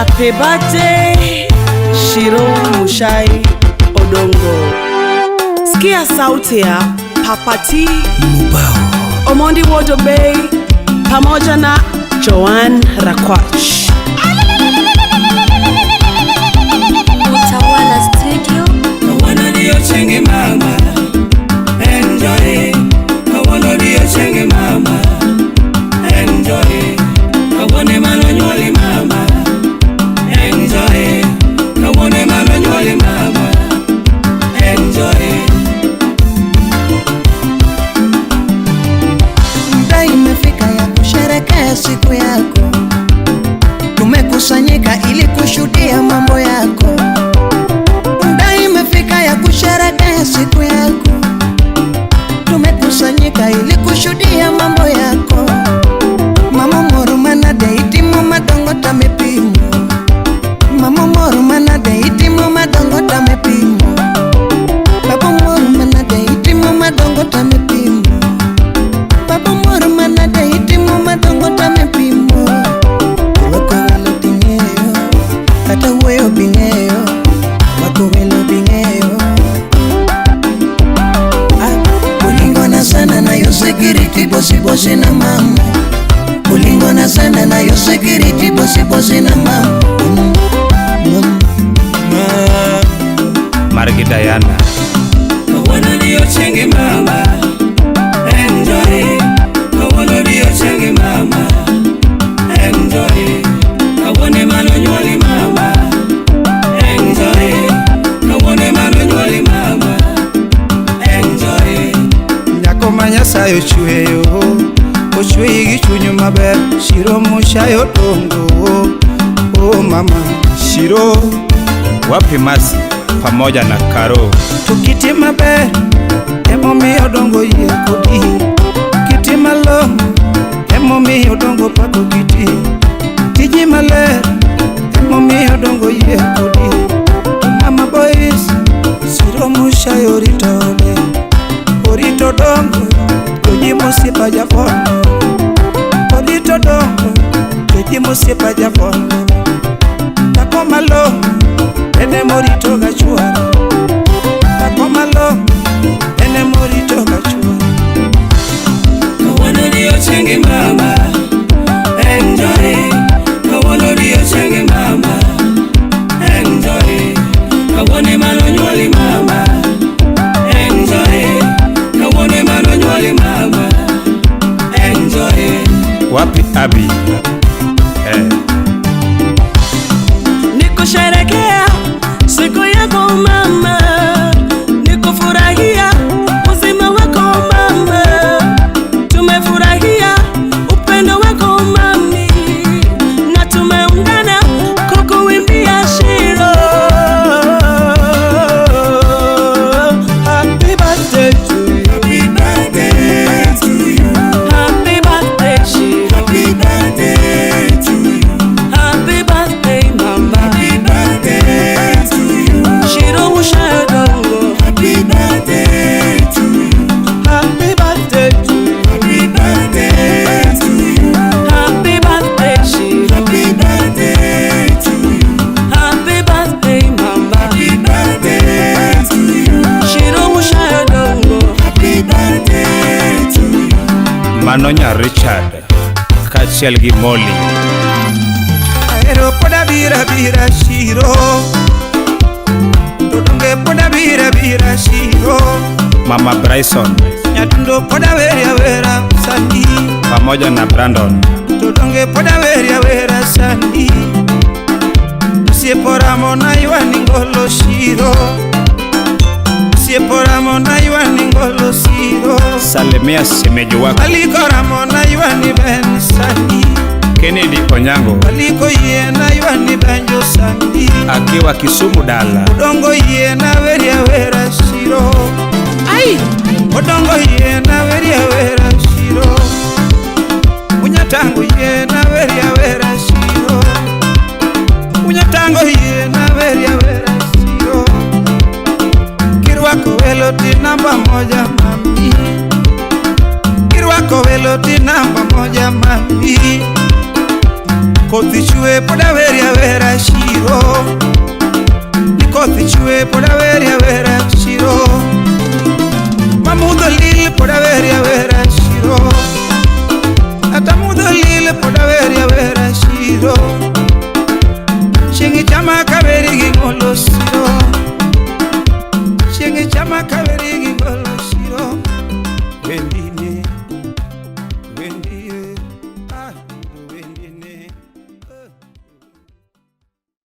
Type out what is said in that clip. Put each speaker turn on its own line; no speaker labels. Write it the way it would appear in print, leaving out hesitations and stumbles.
Happy birthday Shiro Mushai Odongo. Sikia sauti ya Papa T
Mubao,
Omondi Wodo Bay pamoja na Joan Rakwach.
Utawala Studio.
kawana diyo chenge mama, enjoy. Kawana diyo chenge mama, enjoy. Kawane mano nyoli mama, enjoy. Kawane mano nyoli mama, enjoy.
Muda imefika ya kusherehekea siku yako. Tumekusanyika ili kushuhudia mambo yako. Muda imefika ya kusherehekea siku yako. Tumekusanyika ili kushuhudia mambo yako. Mama morumana de itimu madongo tamepimo. Mama morumana de itimu madongo tamepimo. Baba morumana de itimu madongo tamepimo. Baba morumana de itimu madongo tamepimo. Wako welo tingeyo, kata weyo bingeyo. Wako welo bingeyo. Ulingona sana na yo security bosi bosi na mama. Ulingona sana na yo security bosi bosi na mama.
Margi Diana. Kawana diyo chenge mama, enjoy. Kawana diyo chenge mama, enjoy. Kawane mano nyoli mama, enjoy. Kawane mano nyoli mama, enjoy. Nyako manyasayo chweyo, ochwe gi chunyu maber. Shiro Mushai Odongo, oh mama. Shiro wapi Masi pamoja na Karo. Tukiti maber emomi Odongo yie kodi. Kiti malong emomi Odongo pako kiti. Tiji maler emomi Odongo yie kodi. Mama boys Shiro Mushai orito ode, orito Odongo koji mosipa japono. Orito Odongo koji mosipa japono. Tako malong ene morito gachuara. Tako malong ene morito gachuara. Kawana diyo chenge mama, enjoy. Kawana diyo chenge mama, enjoy. Kawane mano nyoli mama, enjoy. Kawane mano nyoli mama, enjoy. Wapi Abi?
Nikusherekea siku yako mama, nikufurahia uzima wako mama. Tumefurahia upendo wako mami, na tumeungana kukuimbia Shiro. Happy birthday to you.
Happy birthday to you.
Happy birthday Shiro.
Happy birthday to you.
Happy birthday mama.
Happy birthday to you.
Shiro Mushai Odongo.
Happy birthday to you.
Happy birthday to you.
Happy birthday to you.
Happy birthday Shiro.
Happy birthday to you.
Happy birthday mama.
Happy birthday to you.
Shiro Mushai Odongo.
Happy birthday to you.
Manonya Richard kachiel gi Molly.
Aero poda bira bira Shiro. Todonge poda bira bira Shiro.
Mama Bryson
Nyatundo poda veria vera sandi.
pamoja na Brandon.
Todonge poda veria vera sandi. Sieporamo na iwani ngolo Shiro. Sieporamo na iwani ngolo Shiro.
Salimia shemeji wako
Alikoramo na iwani ben sandi.
Kennedy Onyango
Aliko yie na iwani benjo sandi.
akiwa Kisumu dala.
Odongo yie na veria vera Shiro.
Ai,
Odongo yie na veria vera Shiro. Unyatango yie na veria vera Shiro. Unyatango yie na veria vera Shiro. Kirwako welo ti namba moja mami. Kirwako welo ti namba moja mami. kothi chwe poda weri awera shiro, ni kothi chwe poda weri awera shiro.